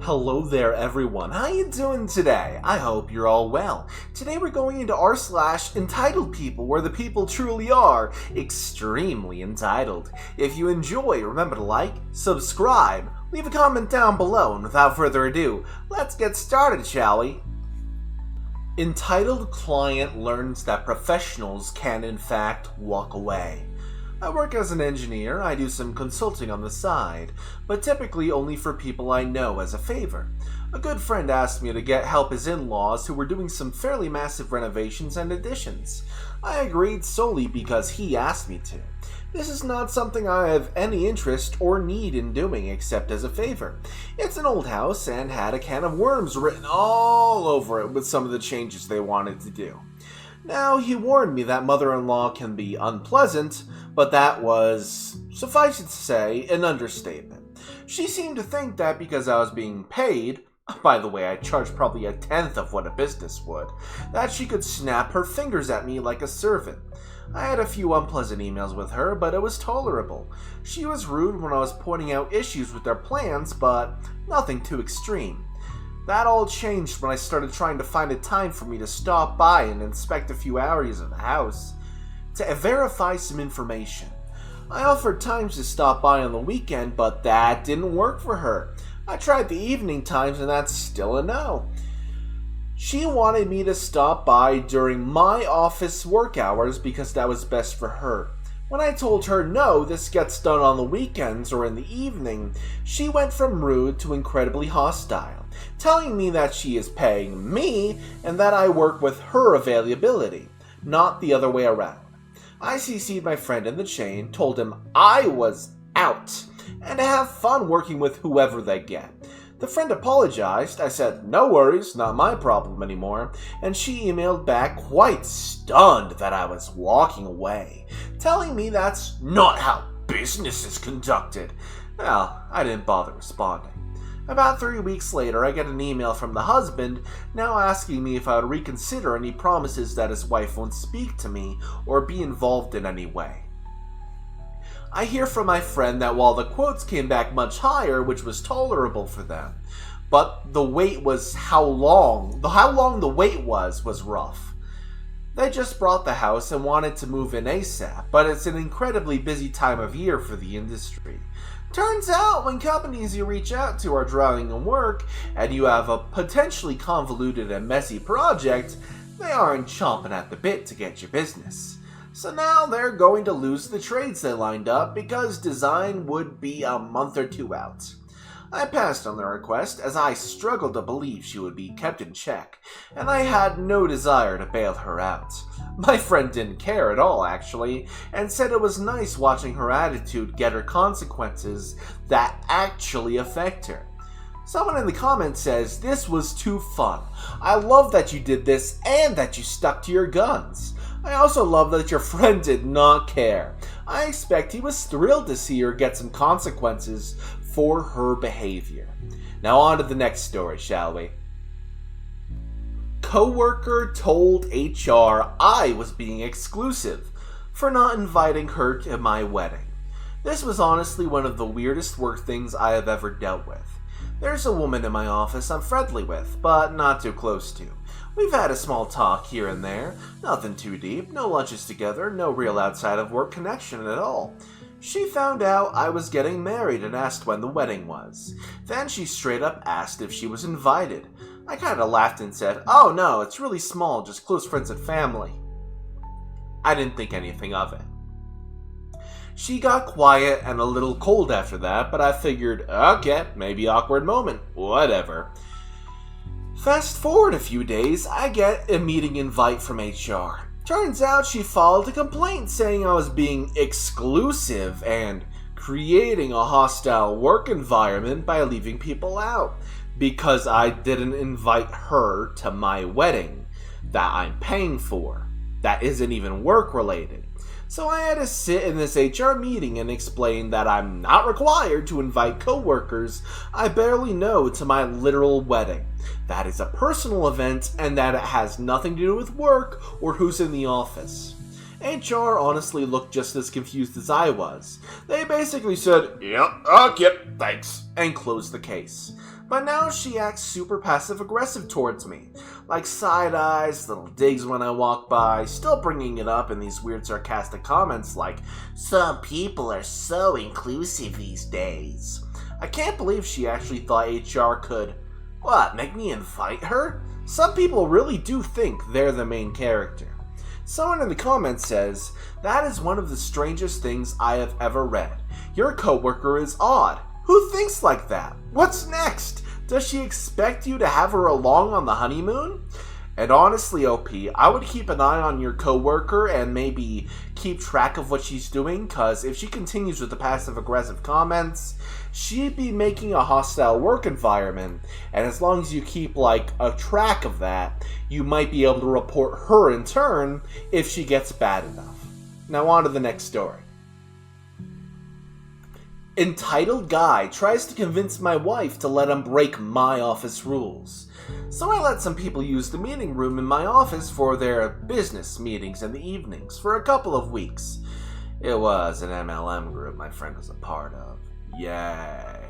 Hello there everyone, how you doing today? I hope you're all well. Today we're going into r/entitled people, where the people truly are extremely entitled. If you enjoy, remember to like, subscribe, leave a comment down below, and without further ado, let's get started, shall we? Entitled client learns that professionals can in fact walk away. I work as an engineer. I do some consulting on the side, but typically only for people I know as a favor. A good friend asked me to get help his in-laws who were doing some fairly massive renovations and additions. I agreed solely because he asked me to. This is not something I have any interest or need in doing except as a favor. It's an old house and had a can of worms written all over it with some of the changes they wanted to do. Now, he warned me that mother-in-law can be unpleasant, but that was, suffice it to say, an understatement. She seemed to think that because I was being paid, by the way, I charged probably a tenth of what a business would, that she could snap her fingers at me like a servant. I had a few unpleasant emails with her, but it was tolerable. She was rude when I was pointing out issues with their plans, but nothing too extreme. That all changed when I started trying to find a time for me to stop by and inspect a few areas of the house to verify some information. I offered times to stop by on the weekend, but that didn't work for her. I tried the evening times and that's still a no. She wanted me to stop by during my office work hours because that was best for her. When I told her no, this gets done on the weekends or in the evening, she went from rude to incredibly hostile, telling me that she is paying me and that I work with her availability, not the other way around. I CC'd my friend in the chain, told him I was out, and to have fun working with whoever they get. The friend apologized. I said, no worries, not my problem anymore, and she emailed back quite stunned that I was walking away, telling me that's not how business is conducted. Well, I didn't bother responding. About 3 weeks later, I get an email from the husband, now asking me if I would reconsider any promises that his wife won't speak to me or be involved in any way. I hear from my friend that while the quotes came back much higher, which was tolerable for them, but the wait was how long the wait was rough. They just bought the house and wanted to move in ASAP, but it's an incredibly busy time of year for the industry. Turns out when companies you reach out to are drowning in work and you have a potentially convoluted and messy project, they aren't chomping at the bit to get your business. So now they're going to lose the trades they lined up because design would be a month or two out. I passed on the request as I struggled to believe she would be kept in check, and I had no desire to bail her out. My friend didn't care at all, actually, and said it was nice watching her attitude get her consequences that actually affect her. Someone in the comments says, this was too fun. I love that you did this and that you stuck to your guns. I also love that your friend did not care. I expect he was thrilled to see her get some consequences for her behavior. Now on to the next story, shall we? Coworker told HR I was being exclusive for not inviting her to my wedding. This was honestly one of the weirdest work things I have ever dealt with. There's a woman in my office I'm friendly with, but not too close to. We've had a small talk here and there, nothing too deep, no lunches together, no real outside of work connection at all. She found out I was getting married and asked when the wedding was. Then she straight up asked if she was invited. I kinda laughed and said, oh no, it's really small, just close friends and family. I didn't think anything of it. She got quiet and a little cold after that, but I figured, okay, maybe awkward moment, whatever. Fast forward a few days, I get a meeting invite from HR. Turns out she filed a complaint saying I was being exclusive and creating a hostile work environment by leaving people out because I didn't invite her to my wedding that I'm paying for. That isn't even work related. So I had to sit in this HR meeting and explain that I'm not required to invite coworkers I barely know to my literal wedding. That is a personal event and that it has nothing to do with work or who's in the office. HR honestly looked just as confused as I was. They basically said, yep, okay, thanks, and closed the case. but now she acts super passive-aggressive towards me. Like side eyes, little digs when I walk by, still bringing it up in these weird sarcastic comments like, "Some people are so inclusive these days." I can't believe she actually thought HR could, what, make me invite her? Some people really do think they're the main character. Someone in the comments says, "That is one of the strangest things I have ever read. Your coworker is odd. Who thinks like that? What's next? Does she expect you to have her along on the honeymoon?" And honestly, OP, I would keep an eye on your coworker and maybe keep track of what she's doing, because if she continues with the passive-aggressive comments, she'd be making a hostile work environment, and as long as you keep, a track of that, you might be able to report her in turn if she gets bad enough. Now on to the next story. Entitled guy tries to convince my wife to let him break my office rules. So I let some people use the meeting room in my office for their business meetings in the evenings for a couple of weeks. It was an MLM group my friend was a part of. Yay.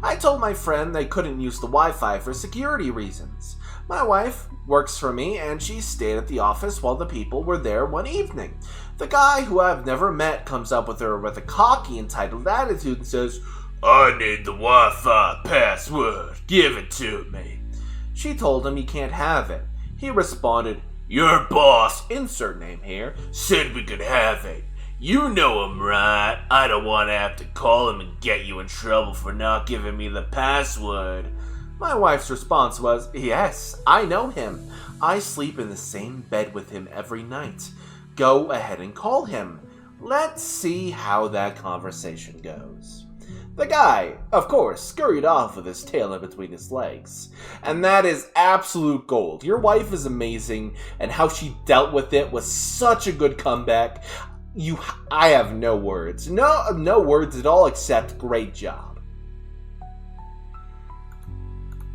I told my friend they couldn't use the Wi-Fi for security reasons. My wife works for me and she stayed at the office while the people were there one evening. The guy, who I've never met, comes up with her with a cocky, entitled attitude and says, "I need the Wi-Fi password. Give it to me." She told him he can't have it. He responded, "Your boss, insert name here, said we could have it. You know him, right? I don't want to have to call him and get you in trouble for not giving me the password." My wife's response was, "Yes, I know him. I sleep in the same bed with him every night. Go ahead and call him. Let's see how that conversation goes." The guy, of course, scurried off with his tail in between his legs. And that is absolute gold. Your wife is amazing, and how she dealt with it was such a good comeback. I have no words. No words at all except great job.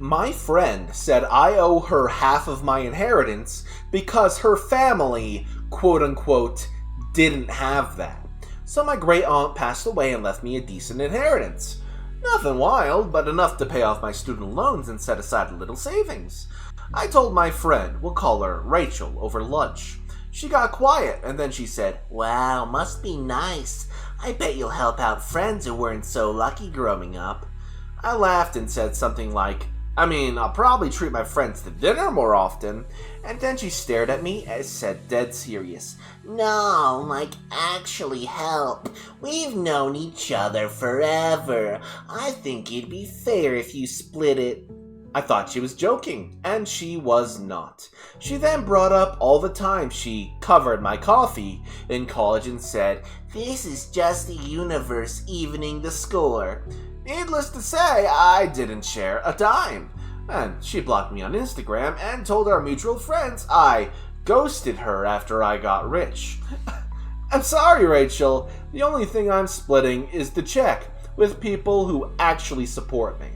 My friend said I owe her half of my inheritance because her family, quote-unquote, didn't have that. So my great aunt passed away and left me a decent inheritance. Nothing wild, but enough to pay off my student loans and set aside a little savings. I told my friend, we'll call her Rachel, over lunch. She got quiet, and then she said, "Wow, must be nice. I bet you'll help out friends who weren't so lucky growing up." I laughed and said something like, I'll probably treat my friends to dinner more often. And then she stared at me and said dead serious, "No, actually help. We've known each other forever. I think it'd be fair if you split it." I thought she was joking, and she was not. She then brought up all the time she covered my coffee in college and said, "This is just the universe evening the score." Needless to say, I didn't share a dime. And she blocked me on Instagram and told our mutual friends I ghosted her after I got rich. I'm sorry, Rachel. The only thing I'm splitting is the check with people who actually support me.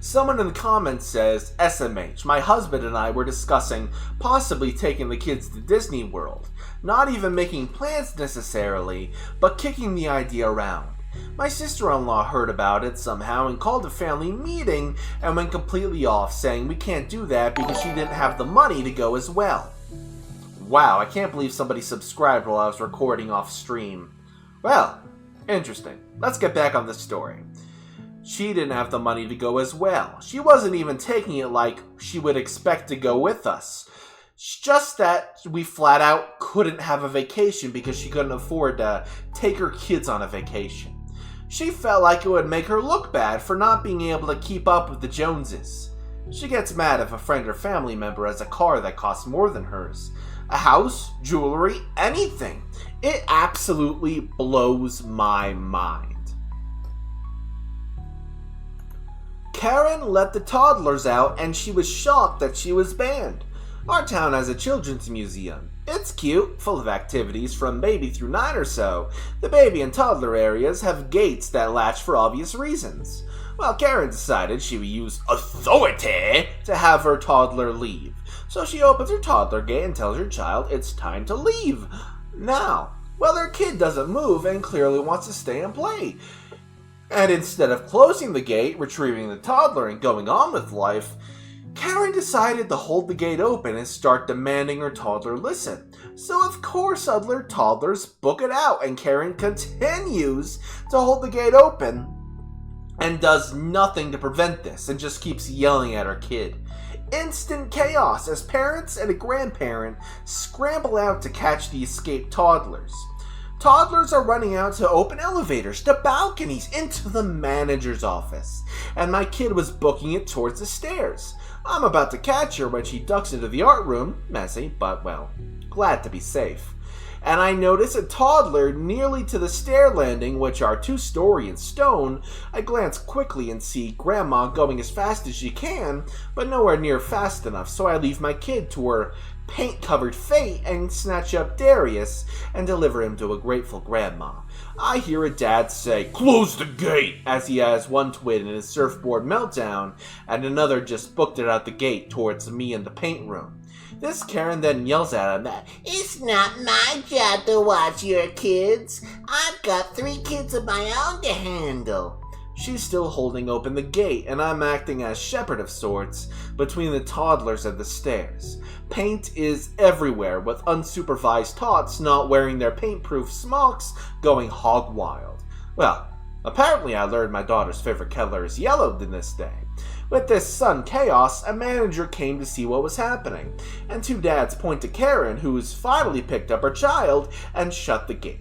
Someone in the comments says, "SMH, my husband and I were discussing possibly taking the kids to Disney World. Not even making plans necessarily, but kicking the idea around. My sister-in-law heard about it somehow and called a family meeting and went completely off, saying we can't do that because she didn't have the money to go as well." Wow, I can't believe somebody subscribed while I was recording off stream. Well, interesting. Let's get back on the story. She didn't have the money to go as well. She wasn't even taking it like she would expect to go with us. It's just that we flat out couldn't have a vacation because she couldn't afford to take her kids on a vacation. She felt like it would make her look bad for not being able to keep up with the Joneses. She gets mad if a friend or family member has a car that costs more than hers. A house, jewelry, anything. It absolutely blows my mind. Karen let the toddlers out and she was shocked that she was banned. Our town has a children's museum. It's cute, full of activities from baby through 9 or so. The baby and toddler areas have gates that latch for obvious reasons. Well, Karen decided she would use authority to have her toddler leave. So she opens her toddler gate and tells her child it's time to leave. Now, well, their kid doesn't move and clearly wants to stay and play. And instead of closing the gate, retrieving the toddler, and going on with life, Karen decided to hold the gate open and start demanding her toddler listen. So of course other toddlers book it out, and Karen continues to hold the gate open and does nothing to prevent this and just keeps yelling at her kid. Instant chaos as parents and a grandparent scramble out to catch the escaped toddlers. Toddlers are running out to open elevators, to balconies, into the manager's office, and my kid was booking it towards the stairs. I'm about to catch her when she ducks into the art room, messy, but well, glad to be safe. And I notice a toddler nearly to the stair landing, which are 2-story in stone. I glance quickly and see Grandma going as fast as she can, but nowhere near fast enough, so I leave my kid to her paint-covered fate and snatch up Darius and deliver him to a grateful Grandma. I hear a dad say, "Close the gate," as he has one twin in his surfboard meltdown, and another just booked it out the gate towards me in the paint room. This Karen then yells at him that, "It's not my job to watch your kids. I've got 3 kids of my own to handle." She's still holding open the gate, and I'm acting as shepherd of sorts between the toddlers and the stairs. Paint is everywhere, with unsupervised tots not wearing their paint-proof smocks going hog wild. Well, apparently I learned my daughter's favorite color is yellow this day. With this sudden chaos, a manager came to see what was happening, and 2 dads point to Karen, who's finally picked up her child, and shut the gate.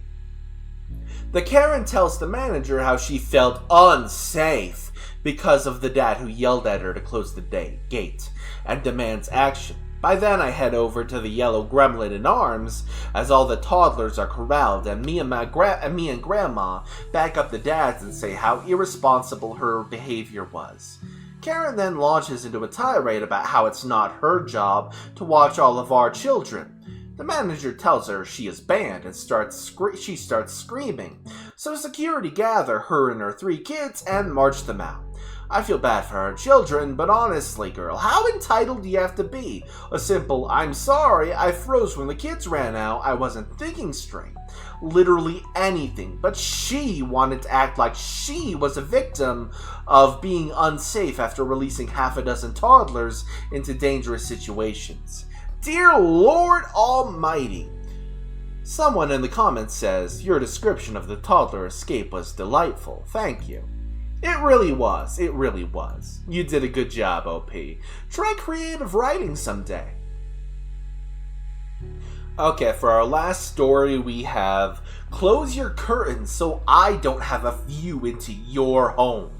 The Karen tells the manager how she felt unsafe because of the dad who yelled at her to close the gate, and demands action. By then I head over to the yellow gremlin in arms, as all the toddlers are corralled, and me and Grandma back up the dads and say how irresponsible her behavior was. Karen then launches into a tirade about how it's not her job to watch all of our children. The manager tells her she is banned and she starts screaming, so security gather her and her 3 kids and march them out. I feel bad for her children, but honestly, girl, how entitled do you have to be? A simple, "I'm sorry, I froze when the kids ran out, I wasn't thinking straight." Literally anything, but she wanted to act like she was a victim of being unsafe after releasing half a dozen toddlers into dangerous situations. Dear Lord Almighty! Someone in the comments says, "Your description of the toddler escape was delightful. Thank you." It really was. It really was. You did a good job, OP. Try creative writing someday. Okay, for our last story we have "Close your curtains so I don't have a view into your home."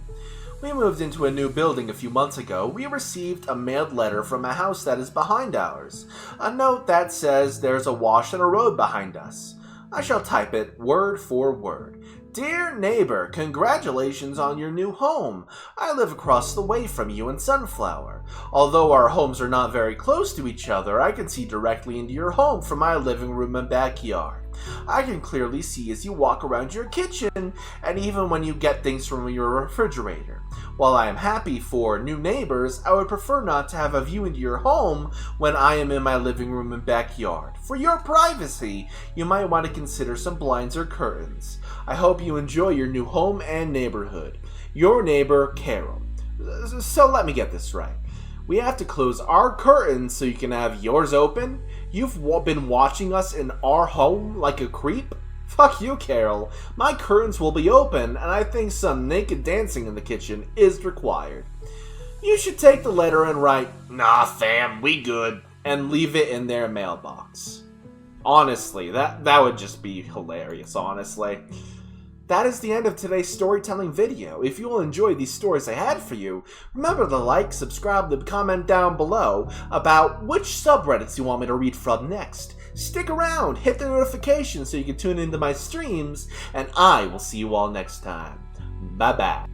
We moved into a new building a few months ago. We received a mailed letter from a house that is behind ours. A note that says there's a wash and a road behind us. I shall type it word for word. "Dear neighbor, congratulations on your new home. I live across the way from you in Sunflower. Although our homes are not very close to each other, I can see directly into your home from my living room and backyard. I can clearly see as you walk around your kitchen and even when you get things from your refrigerator. While I am happy for new neighbors, I would prefer not to have a view into your home when I am in my living room and backyard. For your privacy, you might want to consider some blinds or curtains. I hope you enjoy your new home and neighborhood. Your neighbor, Carol." So let me get this right. We have to close our curtains so you can have yours open? You've been watching us in our home like a creep? Fuck you, Carol. My curtains will be open, and I think some naked dancing in the kitchen is required. You should take the letter and write, "Nah, fam, we good," and leave it in their mailbox. Honestly, that would just be hilarious, honestly. That is the end of today's storytelling video. If you will enjoy these stories I had for you, remember to like, subscribe, and comment down below about which subreddits you want me to read from next. Stick around, hit the notifications so you can tune into my streams, and I will see you all next time. Bye-bye.